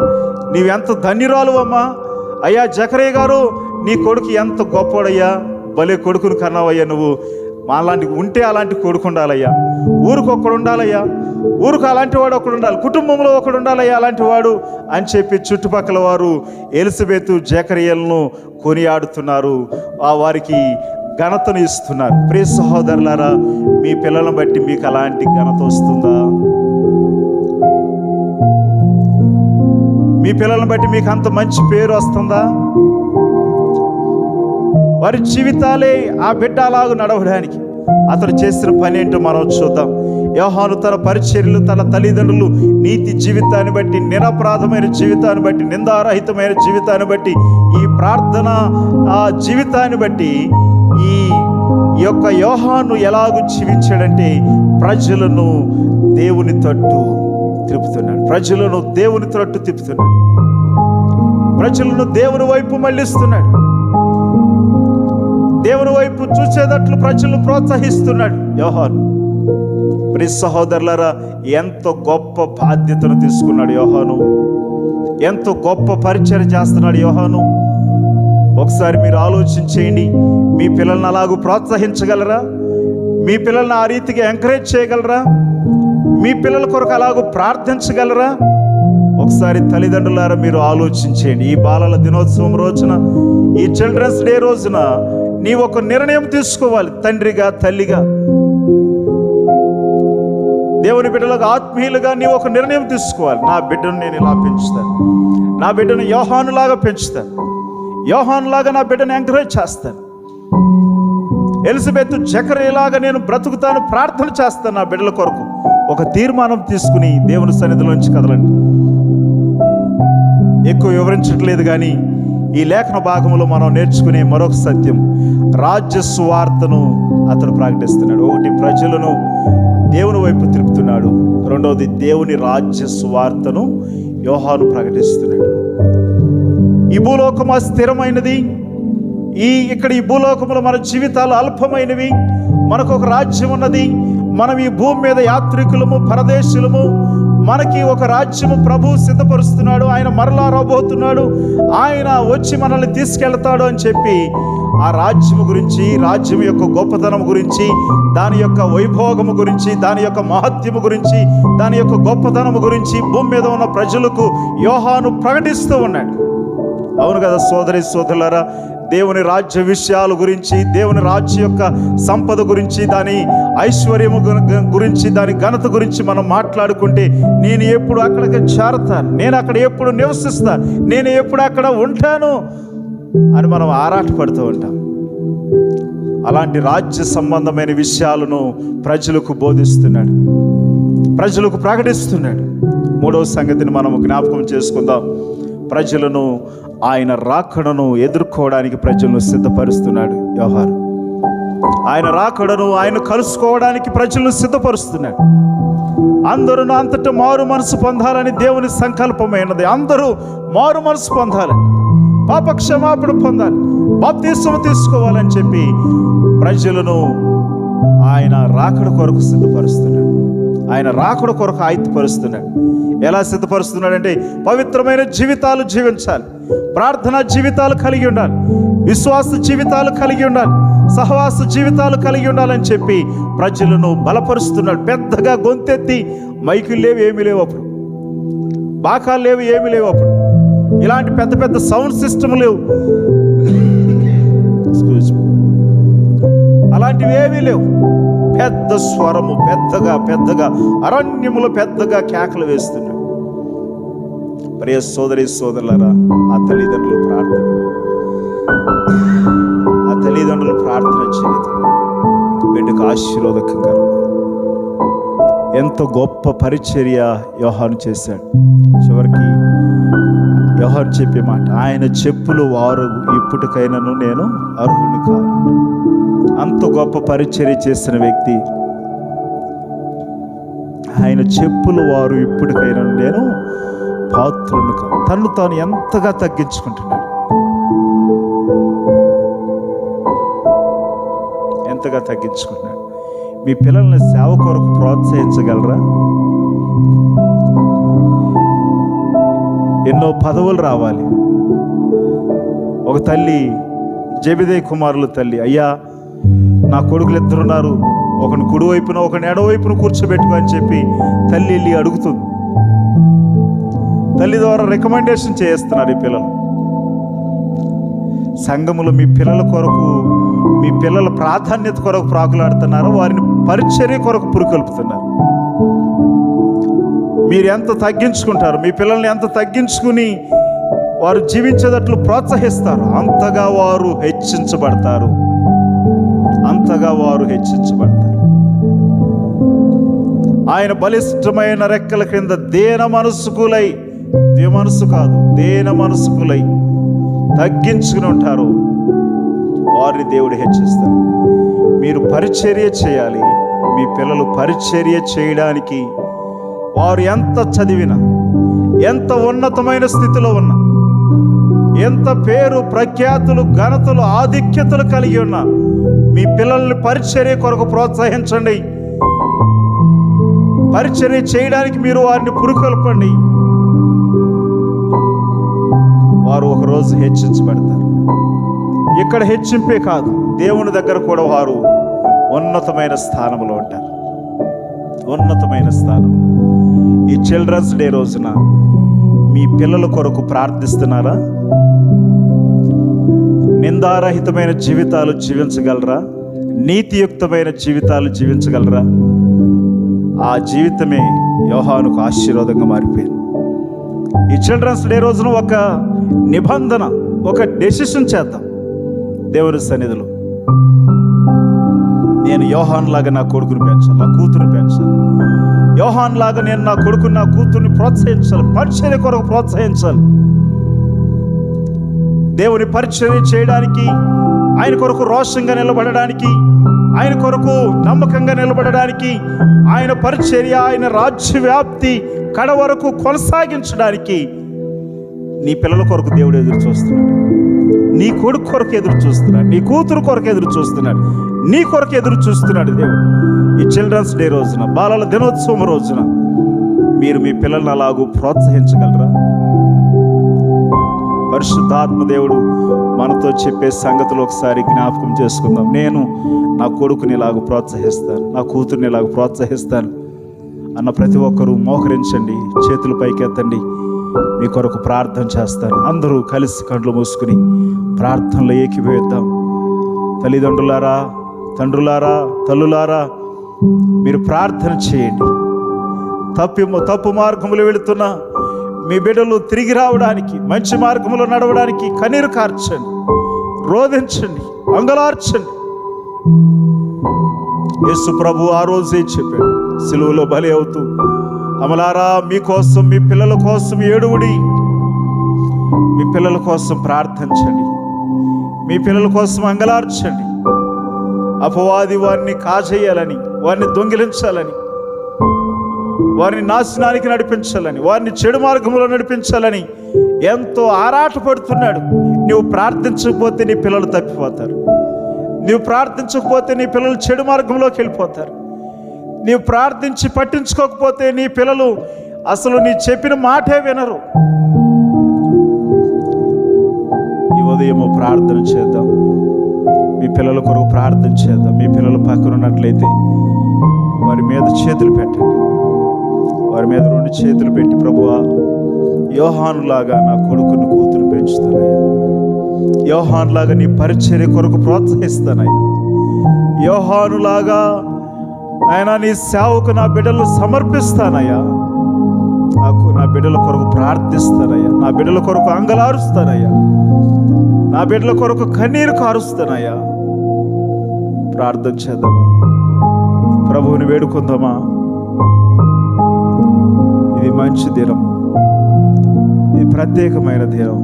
నీవెంత ధన్యురాలు అమ్మా. అయ్యా జకరయ్య గారు, నీ కొడుకు ఎంత గొప్పవాడయ్యా, భలే కొడుకును కన్నావయ్యా నువ్వు. అలాంటి ఉంటే అలాంటి కొడుకు ఉండాలయ్యా, ఊరికి ఒకడు ఉండాలయ్యా, ఊరికి అలాంటి వాడు ఒకడు ఉండాలి, కుటుంబంలో ఒకడు ఉండాలయ్యా అలాంటి వాడు అని చెప్పి చుట్టుపక్కల వారు ఎలిజబెతు జకరియలను కొనియాడుతున్నారు, వారికి ఘనతను ఇస్తున్నారు. ప్రియ సహోదరులారా, మీ పిల్లలను బట్టి మీకు అలాంటి ఘనత వస్తుందా? మీ పిల్లలను బట్టి మీకు అంత మంచి పేరు వస్తుందా? వారి జీవితాలే ఆ బిడ్డ అలాగూ నడవడానికి అతను చేసిన పని ఏంటో మనం చూద్దాం. యోహాను తన పరిచర్యలు, తన తల్లిదండ్రులు నీతి జీవితాన్ని బట్టి, నిరపరాధమైన జీవితాన్ని బట్టి, నిందారహితమైన జీవితాన్ని బట్టి, ఈ ప్రార్థన ఆ జీవితాన్ని బట్టి ఈ యొక్క యోహాను ఎలాగూ జీవించాడంటే ప్రజలను దేవుని తట్టు తిప్పుతున్నాడు, ప్రజలను దేవుని తట్టు తిప్పుతున్నాడు, ప్రజలను దేవుని వైపు మళ్ళిస్తున్నాడు, దేవుని వైపు చూసేటట్లు ప్రజలను ప్రోత్సహిస్తున్నాడు యోహాను. ప్రియ సహోదరులారా, ఎంతో గొప్ప బాధ్యతను తీసుకున్నాడు యోహాను, ఎంతో గొప్ప పరిచర్య చేస్తున్నాడు యోహాను. ఒకసారి మీరు ఆలోచించేయండి, మీ పిల్లల్ని అలాగూ ప్రోత్సహించగలరా? మీ పిల్లల్ని ఆ రీతిగా ఎంకరేజ్ చేయగలరా? మీ పిల్లల కొరకు అలాగూ ప్రార్థించగలరా? ఒకసారి తల్లిదండ్రులారా మీరు ఆలోచించేయండి. ఈ బాలల దినోత్సవం రోజున, ఈ చిల్డ్రన్స్ డే రోజున నీ ఒక నిర్ణయం తీసుకోవాలి. తండ్రిగా, తల్లిగా, దేవుని బిడ్డలకు ఆత్మీయులుగా నీవు ఒక నిర్ణయం తీసుకోవాలి. నా బిడ్డను నేను ఇలా పెంచుతాను, నా బిడ్డను యోహానులాగా పెంచుతాను, యోహానులాగా నా బిడ్డను ఎంకరేజ్ చేస్తాను, ఎలిజబెత్ జకరియలాగా నేను బ్రతుకుతాను, ప్రార్థన చేస్తాను నా బిడ్డల కొరకు. ఒక తీర్మానం తీసుకుని దేవుని సన్నిధిలోంచి కదలండి. ఎక్కువ వివరించట్లేదు కానీ ఈ లేఖన భాగంలో మనం నేర్చుకునే మరొక సత్యం, రాజ్య సువార్తను అతను ప్రకటిస్తున్నాడు. ఒకటి, ప్రజలను దేవుని వైపు తిప్పుతున్నాడు. రెండవది, దేవుని రాజ్య సువార్తను యోహాను ప్రకటిస్తున్నాడు. ఈ భూలోకం స్థిరమైనది, ఇక్కడ ఈ భూలోకంలో మన జీవితాలు అల్పమైనవి. మనకు ఒక రాజ్యం ఉన్నది, మనం ఈ భూమి మీద యాత్రికులము, పరదేశులము. మనకి ఒక రాజ్యము ప్రభు సిద్ధపరుస్తున్నాడు, ఆయన మరలా రాబోతున్నాడు, ఆయన వచ్చి మనల్ని తీసుకెళ్తాడు అని చెప్పి ఆ రాజ్యము గురించి, రాజ్యం యొక్క గొప్పతనం గురించి, దాని యొక్క వైభోగము గురించి, దాని యొక్క మహత్యము గురించి, దాని యొక్క గొప్పతనము గురించి భూమి మీద ఉన్న ప్రజలకు యోహాను ప్రకటిస్తూ ఉన్నాడు. అవును కదా సోదరి సోదరులారా, దేవుని రాజ్య విషయాల గురించి, దేవుని రాజ్య యొక్క సంపద గురించి, దాని ఐశ్వర్యము గురించి, దాని ఘనత గురించి మనం మాట్లాడుకుంటే నేను ఎప్పుడు అక్కడికి చేరతాను, నేను అక్కడ ఎప్పుడు నివసిస్తాను, నేను ఎప్పుడు అక్కడ ఉంటాను అని మనం ఆరాటపడుతూ ఉంటాం. అలాంటి రాజ్య సంబంధమైన విషయాలను ప్రజలకు బోధిస్తున్నాడు, ప్రజలకు ప్రకటిస్తున్నాడు. మూడవ సంగతిని మనం జ్ఞాపకం చేసుకుందాం. ప్రజలను, ఆయన రాకడను ఎదుర్కోవడానికి ప్రజలను సిద్ధపరుస్తున్నాడు యోహాను. ఆయన రాకడను, ఆయన కలుసుకోవడానికి ప్రజలను సిద్ధపరుస్తున్నాడు. అందరూ అంతటా మారు మనసు పొందాలని దేవుని సంకల్పమైనది. అందరూ మారు మనసు పొందాలని, పాప క్షమాపణ పొందాలి, బాప్తిస్మం తీసుకోవాలని చెప్పి ప్రజలను ఆయన రాకడ కొరకు సిద్ధపరుస్తున్నాడు. ఆయన రాకడ కొరకు ఆయుధపరుస్తున్నాడు. ఎలా సిద్ధపరుస్తున్నాడంటే పవిత్రమైన జీవితాలు జీవించాలి, ప్రార్థనా జీవితాలు కలిగి ఉండాలి, విశ్వాస జీవితాలు కలిగి ఉండాలి, సహవాస జీవితాలు కలిగి ఉండాలని చెప్పి ప్రజలను బలపరుస్తున్నాడు. పెద్దగా గొంతెత్తి మైకులు లేవు, ఏమీ లేవు అప్పుడు, బాకాలు లేవు, ఏమీ లేవు అప్పుడు, ఇలాంటి పెద్ద పెద్ద సౌండ్ సిస్టమ్ లేవు, అలాంటివి ఏమీ లేవు. పెద్ద స్వరము, పెద్దగా అరణ్యములో పెద్దగా కేకలు వేస్తున్నాడు. ప్రియ సోదరి సోదరులారా, ఆ తల్లిదండ్రుల ప్రార్థన జీవితం బిడ్డకు ఆశీర్వాదకంగా. ఎంతో గొప్ప పరిచర్య యోహాను చేశాడు. చివరికి యోహాను చెప్పే మాట, ఆయన చెప్పులు వారు ఇప్పటికైనాను నేను అర్హుని కాను. అంత గొప్ప పరిచర్య చేసిన వ్యక్తి, ఆయన చెప్పులు వారు ఇప్పటికైనా నేను పాత్రుని కాను. తను తాను ఎంతగా తగ్గించుకుంటున్నాడు, ఎంతగా తగ్గించుకుంటున్నాడు. మీ పిల్లల్ని సేవ కొరకు ప్రోత్సహించగలరా? ఎన్నో పదవులు రావాలి. ఒక తల్లి, జెబెదయి కుమారుల తల్లి, అయ్యా నా కొడుకులు ఇద్దరున్నారు, ఒకని కుడి వైపున ఒకని ఎడవైపున కూర్చోబెట్టుకో అని చెప్పి తల్లి వెళ్ళి అడుగుతుంది. తల్లి ద్వారా రికమెండేషన్ చేస్తున్నారు ఈ పిల్లలు. సంఘములు మీ పిల్లల కొరకు, మీ పిల్లల ప్రాధాన్యత కొరకు ప్రాకులాడుతున్నారు, వారిని పరిచర్య కొరకు పురుకొల్పుతున్నారు. మీరు ఎంత తగ్గించుకుంటారు, మీ పిల్లల్ని ఎంత తగ్గించుకుని వారు జీవించేటట్లు ప్రోత్సహిస్తారు, అంతగా వారు హెచ్చించబడతారు, అంతగా వారు హెచ్చించబడతారు. ఆయన బలిష్టమైన రెక్కల క్రింద దేన మనసుకులై, మనసు కాదు, దేన మనసుకులై తగ్గించుకుని ఉంటారు, వారిని దేవుడు హెచ్చిస్తాడు. మీరు పరిచర్య చేయాలి. మీ పిల్లలు పరిచర్య చేయడానికి వారు ఎంత చదివినా, ఎంత ఉన్నతమైన స్థితిలో ఉన్నా, ఎంత పేరు ప్రఖ్యాతులు ఘనతలు ఆధిక్యతలు కలిగి ఉన్నా, మీ పిల్లల్ని పరిచర్య కొరకు ప్రోత్సహించండి. పరిచర్య చేయడానికి మీరు వారిని పురుకొల్పండి. వారు ఒకరోజు హెచ్చించబడతారు. ఇక్కడ హెచ్చింపే కాదు, దేవుని దగ్గర కూడా వారు ఉన్నతమైన స్థానంలో ఉంటారు, ఉన్నతమైన స్థానం. ఈ చిల్డ్రన్స్ డే రోజున మీ పిల్లల కొరకు ప్రార్థిస్తున్నారా? నిందారహితమైన జీవితాలు జీవించగలరా? నీతియుక్తమైన జీవితాలు జీవించగలరా? ఆ జీవితమే యోహానుకు ఆశీర్వాదంగా మారిపోయింది. ఈ చిల్డ్రన్స్ డే రోజున ఒక నిబంధన, ఒక డెసిషన్ చేద్దాం దేవుని సన్నిధిలో. నేను యోహాన్ లాగా నా కొడుకుని పెంచాలి, నా కూతురుని పెంచాలి. యోహాన్ లాగా నేను నా కొడుకుని, నా కూతుర్ని ప్రోత్సహించాలి, పరిచర్య కొరకు ప్రోత్సహించాలి. దేవుని పరిచర్య చేయడానికి, ఆయన కొరకు రోషంగా నిలబడడానికి, ఆయన కొరకు నమ్మకంగా నిలబడడానికి, ఆయన పరిచర్య, ఆయన రాజ్య వ్యాప్తి కడ వరకు కొనసాగించడానికి నీ పిల్లల కొరకు దేవుడు ఎదురు చూస్తున్నాడు. నీ కొడుకు కొరకు ఎదురు చూస్తున్నాడు, నీ కూతురు కొరకు ఎదురు చూస్తున్నాడు, నీ కొరకు ఎదురు చూస్తున్నాడు దేవుడు. ఈ చిల్డ్రన్స్ డే రోజున, బాలల దినోత్సవం రోజున మీరు మీ పిల్లల్ని అలాగూ ప్రోత్సహించగలరా? పరిశుద్ధాత్మ దేవుడు మనతో చెప్పే సంగతులు ఒకసారి జ్ఞాపకం చేసుకుందాం. నేను నా కొడుకుని ఇలాగ ప్రోత్సహిస్తాను, నా కూతుర్ని ఇలాగ ప్రోత్సహిస్తాను అన్న ప్రతి ఒక్కరూ మోకరించండి, చేతులు పైకెత్తండి. మీ కొరకు ప్రార్థన చేస్తాను. అందరూ కలిసి కళ్ళు మూసుకుని ప్రార్థనలో ఏకీభవిద్దాం. తల్లిదండ్రులారా, తండ్రులారా, తల్లులారా, మీరు ప్రార్థన చేయండి. తప్పు మార్గములు వెళుతున్న మీ బిడ్డలు తిరిగి రావడానికి, మంచి మార్గంలో నడవడానికి కన్నీరు కార్చండి, రోధించండి, అంగలార్చండి. యేసు ప్రభు ఆ రోజే చెప్పాడు, సిలువలో బలి అవుతూ, అమలారా మీకోసం, మీ పిల్లల కోసం ఏడువుడి, మీ పిల్లల కోసం ప్రార్థించండి, మీ పిల్లల కోసం అంగలార్చండి. అపవాది వారిని కాజేయాలని, వారిని దొంగిలించాలని, వారిని నాశనానికి నడిపించాలని, వారిని చెడు మార్గంలో నడిపించాలని ఎంతో ఆరాటపడుతున్నాడు. నువ్వు ప్రార్థించకపోతే నీ పిల్లలు తప్పిపోతారు. నువ్వు ప్రార్థించకపోతే నీ పిల్లలు చెడు మార్గంలోకి వెళ్ళిపోతారు. నీవు ప్రార్థించి పట్టించుకోకపోతే నీ పిల్లలు అసలు నీ చెప్పిన మాటే వినరు. ఈ ఉదయము ప్రార్థన చేద్దాం. మీ పిల్లల కొరకు ప్రార్థన చేద్దాం. మీ పిల్లలు పక్కన ఉన్నట్లయితే వారి మీద చేతులు పెట్టండి. వారి మీద 2 చేతులు పెట్టి, ప్రభువా యోహానులాగా నా కొడుకుని కూతురు పెంచుతానయ్యా, యోహానులాగా నీ పరిచర్య కొరకు ప్రోత్సహిస్తానయ్యా, యోహానులాగా ఆయన నీ సేవకు నా బిడ్డలు సమర్పిస్తానయ్యా, నా బిడ్డల కొరకు ప్రార్థిస్తానయ్యా, నా బిడ్డల కొరకు అంగలారుస్తానయ్యా, నా బిడ్డల కొరకు కన్నీరు కారుస్తానయ్యా. ప్రార్థన చేద్దామా? ప్రభువుని వేడుకుందామా? ఇది మంచి దినం, ఇది ప్రత్యేకమైన దినం.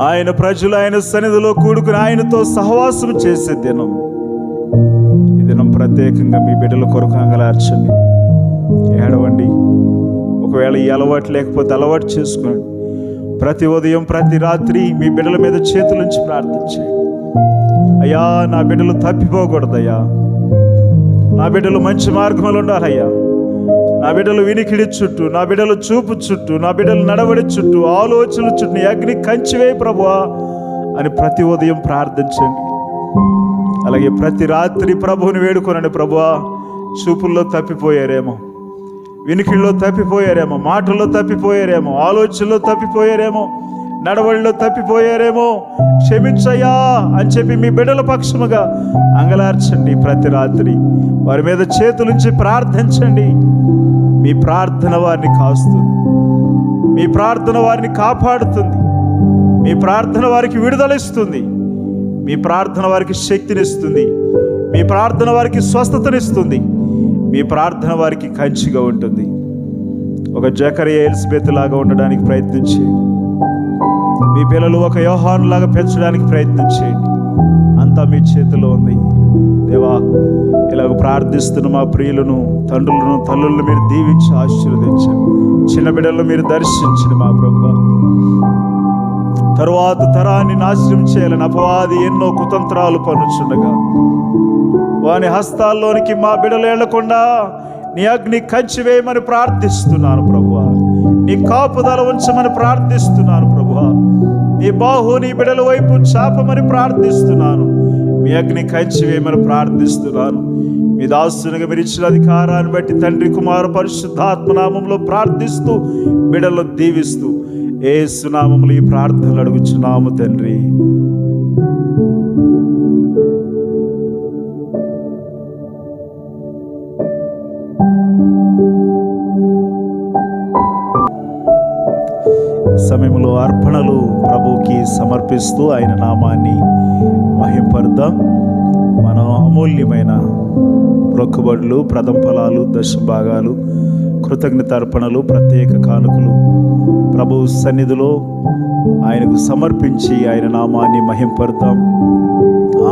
ఆయన ప్రజలు ఆయన సన్నిధిలో కూడుకుని ఆయనతో సహవాసం చేసే దినం. ఈ దినం ప్రత్యేకంగా మీ బిడ్డల కొరకు అంగలార్చండి, ఏడవండి. ఒకవేళ ఈ అలవాటు లేకపోతే అలవాటు చేసుకోండి. ప్రతి ఉదయం, ప్రతి రాత్రి మీ బిడ్డల మీద చేతులుంచి ప్రార్థించండి. అయ్యా, నా బిడ్డలు తప్పిపోకూడదయ్యా, నా బిడ్డలు మంచి మార్గంలో ఉండాలయ్యా, నా బిడ్డలు వినికిడి చుట్టూ, నా బిడ్డలు చూపు చుట్టూ, నా బిడ్డలు నడవడి చుట్టూ, ఆలోచనల చుట్టూ నీ అగ్ని కంచివే ప్రభువా అని ప్రతి ఉదయం ప్రార్థించండి. అలాగే ప్రతి రాత్రి ప్రభువుని వేడుకోనండి. ప్రభువా, చూపుల్లో తప్పిపోయారేమో, వినికిడిలో తప్పిపోయారేమో, మాటల్లో తప్పిపోయారేమో, ఆలోచనలో తప్పిపోయారేమో, నడవడిలో తప్పిపోయారేమో, క్షమించయ్యా అని చెప్పి మీ బిడ్డల పక్షముగా అంగలార్చండి. ప్రతి రాత్రి వారి మీద చేతులుంచి ప్రార్థించండి. మీ ప్రార్థన వారిని కాస్తుంది, మీ ప్రార్థన వారిని కాపాడుతుంది, మీ ప్రార్థన వారికి విడుదలిస్తుంది, మీ ప్రార్థన వారికి శక్తినిస్తుంది, మీ ప్రార్థన వారికి స్వస్థతనిస్తుంది, మీ ప్రార్థన వారికి కంచిగా ఉంటుంది. ఒక జకరియా, ఎలిజబెత్ లాగా ఉండడానికి ప్రయత్నించేయండి. మీ పిల్లలు ఒక యోహాను లాగా పెంచడానికి ప్రయత్నం చేయండి. అంతా మీ చేతిలో ఉంది. దేవా, ఇలాగ ప్రార్థిస్తున్న మా ప్రియులను, తండ్రులను, తల్లులను మీరు దీవించి ఆశీర్వదించండి. చిన్న బిడ్డలను మీరు దర్శించండి మా ప్రభువా. తరువాత తరాన్ని నాశనం చేయాలని అపవాది ఎన్నో కుతంత్రాలు పన్నుచుండగా వాని హస్తాల్లోనికి మా బిడ్డలు వెళ్లకుండా నీ అగ్ని కంచివేయమని ప్రార్థిస్తున్నాను ప్రభువా. నీ కాపుదల ఉంచమని ప్రార్థిస్తున్నాను ప్రభువా. నీ బాహు నీ బిడ్డల వైపు చాపమని ప్రార్థిస్తున్నాను. మీ అగ్ని కంచివేయమని ప్రార్థిస్తున్నాను. మీ దాసునిగా మీరు ఇచ్చిన అధికారాన్ని బట్టి తండ్రి, కుమార, పరిశుద్ధాత్మ నామంలో ప్రార్థిస్తూ బిడ్డలను దీవిస్తూ యేసు నామములో ఈ ప్రార్థనలు అడుగుచున్నాము తండ్రి. సమయంలో అర్పణలు ప్రభువుకి సమర్పిస్తూ ఆయన నామాన్ని మహింపరుద్దాం. మనం అమూల్యమైన మొక్కుబడులు, ప్రథమ ఫలాలు, దశభాగాలు, కృతజ్ఞత అర్పణలు, ప్రత్యేక కానుకలు ప్రభు సన్నిధిలో ఆయనకు సమర్పించి ఆయన నామాన్ని మహింపరుద్దాం.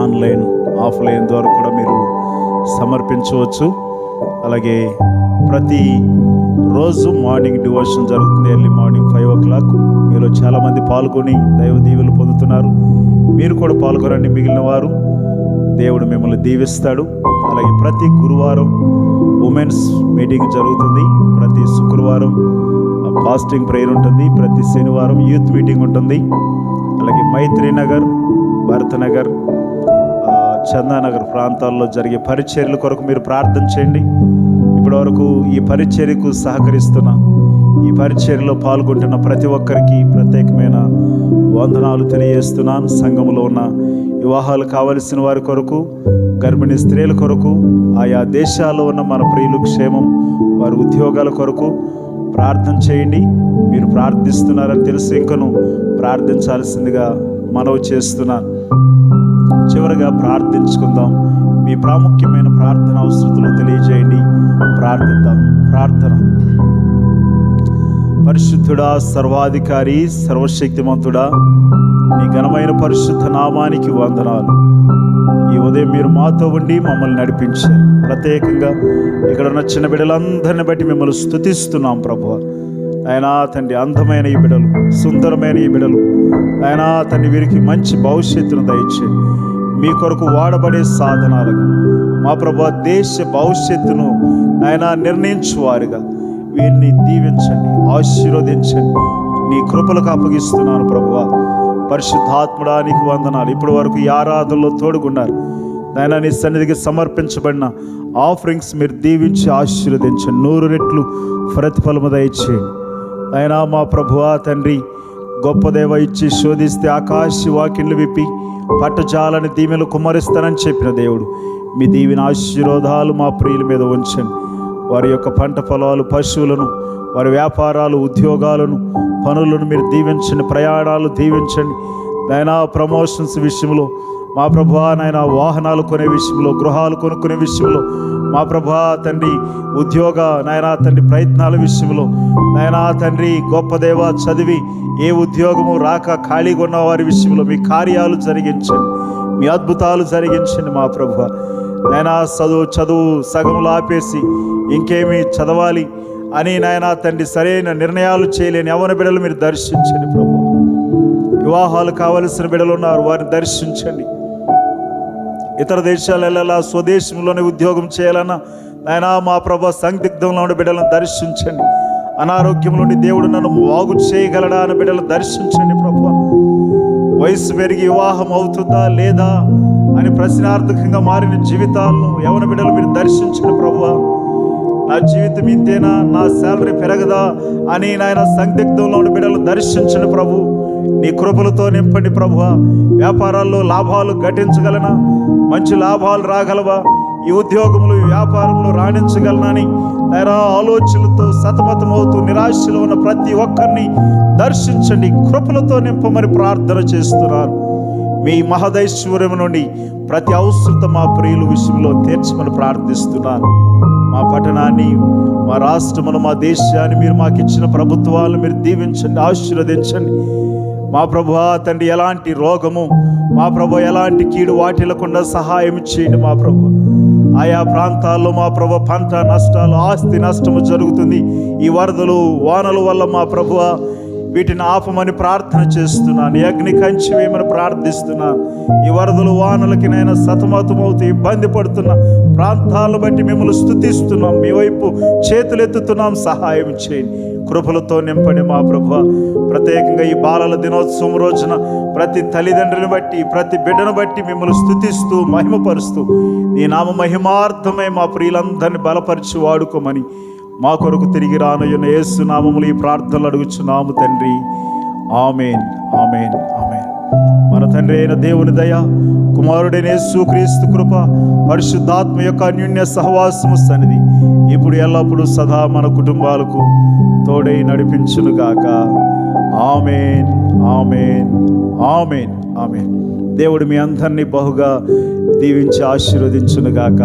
ఆన్లైన్, ఆఫ్లైన్ ద్వారా కూడా మీరు సమర్పించవచ్చు. అలాగే ప్రతి రోజు మార్నింగ్ డివోషన్ జరుగుతుంది. Early morning 5 o'clock. మీలో చాలామంది పాల్గొని దైవ దీవెనలు పొందుతున్నారు. మీరు కూడా పాల్గొనండి. మిగిలిన వారు దేవుడు మిమ్మల్ని దీవిస్తాడు. అలాగే ప్రతి గురువారం ఉమెన్స్ మీటింగ్ జరుగుతుంది. ప్రతి శుక్రవారం ఫాస్టింగ్ ప్రేయర్ ఉంటుంది. ప్రతి శనివారం యూత్ మీటింగ్ ఉంటుంది. అలాగే మైత్రీనగర్, భరతనగర్, చందానగర్ ప్రాంతాల్లో జరిగే పరిచర్యల కొరకు మీరు ప్రార్థన చేయండి. ఇప్పటి వరకు ఈ పరిచర్యకు సహకరిస్తున్న ఈ పరిచర్యలో పాల్గొంటున్న ప్రతి ఒక్కరికి ప్రత్యేకమైన వందనాలు తెలియజేస్తున్నాను. సంఘంలో ఉన్న వివాహాలు కావలసిన వారి కొరకు, గర్భిణీ స్త్రీల కొరకు, ఆయా దేశాల్లో ఉన్న మన ప్రియులు క్షేమం, వారి ఉద్యోగాల కొరకు ప్రార్థన చేయండి. మీరు ప్రార్థిస్తున్నారని తెలిసి ఇంకను ప్రార్థించాల్సిందిగా మనవి చేస్తున్నాను. చివరిగా ప్రార్థించుకుందాం. మీ ప్రాముఖ్యమైన ప్రార్థన అవసరతలు తెలియజేయండి. ప్రార్థిద్దాం. ప్రార్థన. పరిశుద్ధుడా, సర్వాధికారి, సర్వశక్తిమంతుడా, నీ ఘనమైన పరిశుద్ధ నామానికి వందనాలు. ఈ ఉదయం మీరు మాతో ఉండి మమ్మల్ని నడిపించారు. ప్రత్యేకంగా ఇక్కడ ఉన్న చిన్న బిడ్డలందరిని బట్టి మిమ్మల్ని స్తుతిస్తున్నాం ప్రభువా. ఆయనా తండ్రి, అందమైన ఈ బిడ్డలు, సుందరమైన ఈ బిడ్డలు, ఆయనా తండ్రి, వీరికి మంచి భవిష్యత్తును దయచేయండి. మీ కొరకు వాడబడే సాధనాలుగా మా ప్రభువా, దేశ భవిష్యత్తును ఆయన నిర్ణయించువారుగా వీరిని దీవించండి, ఆశీర్వదించండి. నీ కృపలకు అప్పగిస్తున్నాను ప్రభువా. పరిశుద్ధాత్ముడా, నీకు వందనాలు. ఇప్పటి వరకు ఈ ఆరాధనలో తోడుగున్నారు నాయన. నీ సన్నిధికి సమర్పించబడిన ఆఫరింగ్స్ మీరు దీవించి ఆశీర్వదించండి. 100 రెట్లు ప్రతిఫలము దయచేయండి ఆయన. మా ప్రభువా తండ్రి, గొప్ప దేవ, ఇచ్చి శోధిస్తే ఆకాశ వాకిళ్ళు విప్పి పట్టజాలని దీవెనలు కుమ్మరిస్తానని చెప్పిన దేవుడు, మీ దీవెన ఆశీర్వాదాలు మా ప్రియుల మీద ఉంచండి. వారి యొక్క పంట పొలాలు, పశువులను, వారి వ్యాపారాలు, ఉద్యోగాలను, పనులను మీరు దీవించండి. ప్రయాణాలు దీవించండి నాయనా. ప్రమోషన్స్ విషయంలో మా ప్రభువా నాయన, వాహనాలు కొనే విషయంలో, గృహాలు కొనుక్కునే విషయంలో మా ప్రభువా తండ్రి, ఉద్యోగ నాయనా తండ్రి ప్రయత్నాల విషయంలో నాయనా తండ్రి, గొప్ప దేవ, చదివి ఏ ఉద్యోగము రాక ఖాళీగా ఉన్న వారి విషయంలో మీ కార్యాలు జరిగించండి, మీ అద్భుతాలు జరిగించండి మా ప్రభువా నాయనా. చదువు సగంలో ఆపేసి ఇంకేమి చదవాలి అని నాయనా తండ్రి సరైన నిర్ణయాలు చేయలేని యవ్వన బిడ్డలు మీరు దర్శించండి ప్రభు. వివాహాలు కావలసిన బిడ్డలు ఉన్నారు, వారిని దర్శించండి. ఇతర దేశాలు వెళ్ళాలా, స్వదేశంలోనే ఉద్యోగం చేయాలన్నా నాయనా మా ప్రభు, సందిగ్ధంలో ఉండే బిడ్డలను దర్శించండి. అనారోగ్యం నుండి దేవుడు నన్ను బాగు చేయగలడా అని బిడ్డలను దర్శించండి ప్రభు. వయసు పెరిగి వివాహం అవుతుందా లేదా అని ప్రశ్నార్థకంగా మారిన జీవితాలను యవ్వన బిడ్డలు మీరు దర్శించండి ప్రభువా. నా జీవితం ఇంతేనా, నా శాలరీ పెరగదా అని నాయన సందిగ్ధంలో ఉన్న బిడ్డలను దర్శించండి ప్రభు. నీ కృపలతో నింపండి ప్రభువా. వ్యాపారాల్లో లాభాలు ఘటించగలనా, మంచి లాభాలు రాగలవా, ఈ ఉద్యోగంలో ఈ వ్యాపారంలో రాణించగలనని నాయన ఆలోచనలతో సతమతమవుతూ నిరాశలో ఉన్న ప్రతి ఒక్కరిని దర్శించండి, కృపలతో నింపమని ప్రార్థన చేస్తున్నాను. మీ మహదైశ్వర్యం నుండి ప్రతి అవసరత మా ప్రియుల విషయంలో తీర్చమని ప్రార్థిస్తున్నాను. మా పట్టణాన్ని, మా రాష్ట్రమును, మా దేశాన్ని, మీరు మాకు ఇచ్చిన ప్రభుత్వాలను మీరు దీవించండి, ఆశీర్వదించండి మా ప్రభువా తండ్రి. ఎలాంటి రోగము మా ప్రభు, ఎలాంటి కీడు వాటిల్లకుండా సహాయం చేయండి మా ప్రభు. ఆయా ప్రాంతాల్లో మా ప్రభు పంట నష్టాలు, ఆస్తి నష్టము జరుగుతుంది. ఈ వరదలు, వానల వల్ల మా ప్రభువా వీటిని ఆపమని ప్రార్థన చేస్తున్నాను. ఈ అగ్ని కంచి వేయమని ప్రార్థిస్తున్నాను. ఈ వరదలు, వానలకి నైనా సతమతమవుతూ ఇబ్బంది పడుతున్న ప్రాంతాలను బట్టి మిమ్మల్ని స్తుతిస్తున్నాం, మీ వైపు చేతులెత్తుతున్నాం. సహాయం చేయండి, కృపలతో నింపండి మా ప్రభువా. ప్రత్యేకంగా ఈ బాలల దినోత్సవం రోజున ప్రతి తల్లిదండ్రుని బట్టి, ప్రతి బిడ్డను బట్టి మిమ్మల్ని స్తుతిస్తూ మహిమపరుస్తూ నీ నామ మహిమార్థమై మా ప్రియులందరినీ బలపరిచి వాడుకోమని మా కొరకు తిరిగి రానయ్యున్న యేసు నామములు ఈ ప్రార్థనలు అడుగుచున్నాము తండ్రి. ఆమేన్, ఆమేన్, ఆమేన్. మన తండ్రి అయిన దేవుని దయ, కుమారుడైన యేసుక్రీస్తు కృప, పరిశుద్ధాత్మ యొక్క అన్యోన్య సహవాసము సన్నిధి ఇప్పుడు ఎల్లప్పుడూ సదా మన కుటుంబాలకు తోడై నడిపించునుగాక. ఆమేన్, ఆమేన్, ఆమేన్, ఆమేన్. దేవుడు మీ అందరినీ బహుగా దీవించి ఆశీర్వదించునుగాక.